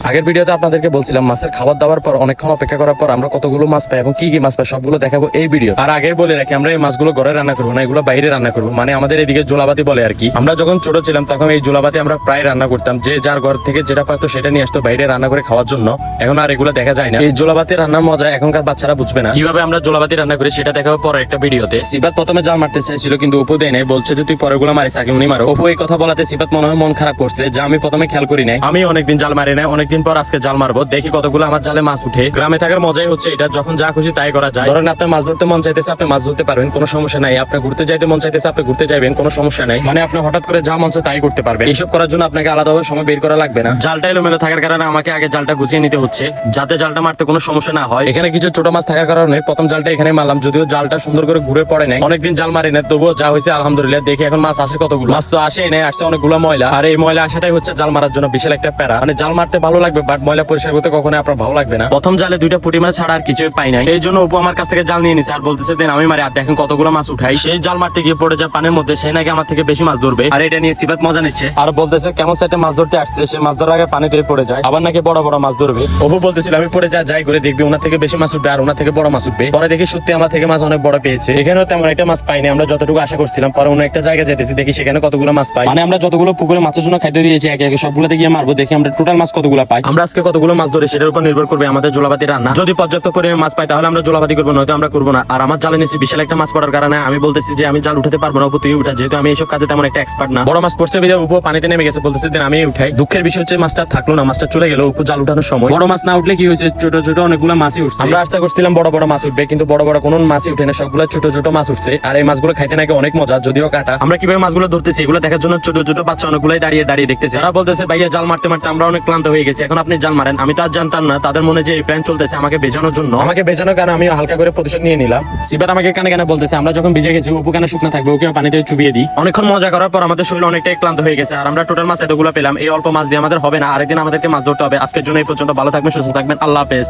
আগের ভিডিওতে আপনাদেরকে বলছিলাম মাছের খাবার দাবার পর অনেকক্ষণ অপেক্ষা করার পর আমরা কতগুলো মাছ পাই এবং কি কি মাছ পাই সবগুলো দেখাবো এই ভিডিও। আর আগে বলে রাখি, আমরা এই মাছগুলো ঘরে রান্না করবো না, এগুলো বাইরে রান্না করবো। মানে আমাদের এদিকে জোলাবাতি বলে আর কি। আমরা যখন ছোট ছিলাম তখন এই জোলাবাতি আমরা প্রায় রান্না করতাম, যে যার ঘর থেকে যেটা পাইতো সেটা নিয়ে আসতো বাইরে রান্না করে খাওয়ার জন্য। এখন আর এগুলো দেখা যায় না। এই জোলাবাতি রান্নার মজা এখনকার বাচ্চারা বুঝবে না। কিভাবে আমরা জোলাবাতি রান্না করি সেটা দেখাবো পরে একটা ভিডিওতে। সিবাত প্রথমে জাল মারতে চাইছিল কিন্তু উপু দেয় নাই, বলছে যে তুই পরেগুলো মারিস, আগে উনি মারো। উপু এই কথা বলাতে সিবাত মনে হয় মন খারাপ করছে, যা আমি প্রথমে খেয়াল করি নাই। আমি অনেকদিন জাল মারি নাই, অনেকদিন পর আজকে জাল মারবো, দেখি কতগুলো আমার জালে মাছ উঠে। গ্রামে থাকার মজাই হচ্ছে এটা, যখন যা খুশি তাই করা যায়। ধরেন আপনার মাছ ধরতে মন চাইতেছে আপনি মাছ ধরতে পারবেন, কোনো সমস্যা নাই। আপনি ঘুরতে যাইতে মন চাইতেছে আপনি ঘুরতে যাবেন, কোনো সমস্যা নাই। মানে আপনি হঠাৎ করে যা মন চায় তাই করতে পারবেন। এইসব করার জন্য আপনাকে আলাদাভাবে সময় বের করা লাগবে না। জালটা এলোমেলো থাকার কারণে আমাকে আগে জালটা গুছিয়ে নিতে হচ্ছে, যাতে জালটা মারতে কোনো সমস্যা না হয়। এখানে কিছু ছোট মাছ থাকার কারণে প্রথম জালটা এখানে মারলাম, যদিও জালটা সুন্দর করে ঘুরে পড়ে নাই। অনেকদিন জাল মারি না, তবুও যা হয়েছে আলহামদুলিল্লাহ। দেখি এখন মাছ আসে কতগুলো। মাছ তো আসেই নাই, আসছে অনেকগুলো ময়লা। আর এই ময়লা আসাটাই হচ্ছে জাল মারার জন্য বিশাল একটা প্যারা। মানে জাল মারতে ভালো লাগবে, বাট ময়লা পরিষ্কার করতে কখনো আপনার ভালো লাগবে না। প্রথম জালে দুইটা পুঁটি মাছ ছাড়া আর কিছু পাই নাই, এই জন্য উপু আমার কাছ থেকে জাল নিয়ে নিছে আর বলতেছে দেন আমি মারি। আর দেখেন কতগুলো মাছ উঠাই। সেই জাল মারতে গিয়ে পড়ে যায় পানির মধ্যে, সে নাকি আমার থেকে বেশি মাছ ধরবে। আর এটা নিয়ে সিবাত মজা নিচ্ছে আর বলতেছে কেমন সাইডে মাছ ধরতে আসছে, সে মাছ ধরার আগে পানিতে পড়ে যায়, আবার নাকি বড় বড় মাছ ধরবে। অপু বলতেছিল আমি পড়ে যাই করে দেখবি, ওনার থেকে বেশি মাছ উঠবে আর ওনার থেকে বড় মাছ উঠবে। পরে দেখি সত্যি আমার থেকে মাছ অনেক বড় পেয়েছে। এখানেও তেমন একটা মাছ পাইনি আমরা যতটুকু আশা করছিলাম। পরে অন্য একটা জায়গায় যেতেছি, দেখি সেখানে কতগুলো মাছ পাই। মানে আমরা যতগুলো পুকুরে মাছের জন্য খাইতে দিয়েছি একে একে সবগুলোতে গিয়ে মারবো, দেখি আমরা টোটাল মাছ কতগুলো পাই। আমরা আজকে কতগুলো মাছ ধরে সেটার উপর নির্ভর করবে আমাদের জোলাবাতি রান্না। যদি পর্যাপ্ত পরিমাণে মাছ পাই তাহলে আমরা জোলাবাতি করবো, নয়তো আমরা করবো না। আর আমার জালে নিচে বিশাল একটা মাছ পড়ার কারণে আমি বলতেছি যে আমি জাল উঠাতে পারবো না, তুই উঠা, যেহেতু আমি এইসব কাজে তেমন একটা এক্সপার্ট না। বড় মাছ পড়ছে বিধায় উপু পানিতে নেমে গেছে, বলতেছে দেন আমি উঠাই। দুঃখের বিষয় হচ্ছে মাছটা থাকলো না, মাছটা চলে গেল উপু জাল উঠানোর সময়। বড় মাছ না উঠলে কি হয়েছে, ছোট ছোট অনেকগুলো মাছই উঠছে। আমরা আশা করছিলাম বড় বড় মাছ উঠবে, কিন্তু বড় বড় কোনো মাছই উঠে না, সবগুলো ছোট ছোট মাছ উঠছে। আর এই মাছগুলো খাইতে নাকি অনেক মজা, যদিও কাটা। আমরা কিভাবে মাছগুলো ধরতেছি এগুলো দেখার জন্য ছোট ছোট বাচ্চা অনেকগুলাই দাঁড়িয়ে দাঁড়িয়ে দেখতেছে। তারা বলতেছে ভাইয়া জাল মারতে মারতে আমরা অনেক ক্লান্ত হয়ে গেছি, এখন আপনি জাল মারেন। আমি তো আর জানতাম না তাদের মনে যে এই প্ল্যান চলতেছে আমাকে বেজানোর জন্য। আমাকে বেজানোর কারণে আমি হালকা করে প্রতিশোধ নিয়ে নিলাম। সিবাত আমাকে কানে কানে বলতেছে আমরা যখন ভিজে গেছি উপু কেন শুকনো থাকবে, ওকে পানিতে চুবিয়ে দিই। অনেকক্ষণ মজা করার পর আমাদের শরীর অনেকটাই ক্লান্ত হয়ে গেছে আর আমরা টোটাল মাছ এতগুলো পেলাম। এই অল্প মাছ দিয়ে আমাদের হবে না, আরেকদিন আমাদেরকে মাছ ধরতে হবে। আজকের জন্য এই পর্যন্ত, ভালো থাকবেন, সুস্থ থাকবেন, আল্লাহ হাফেজ।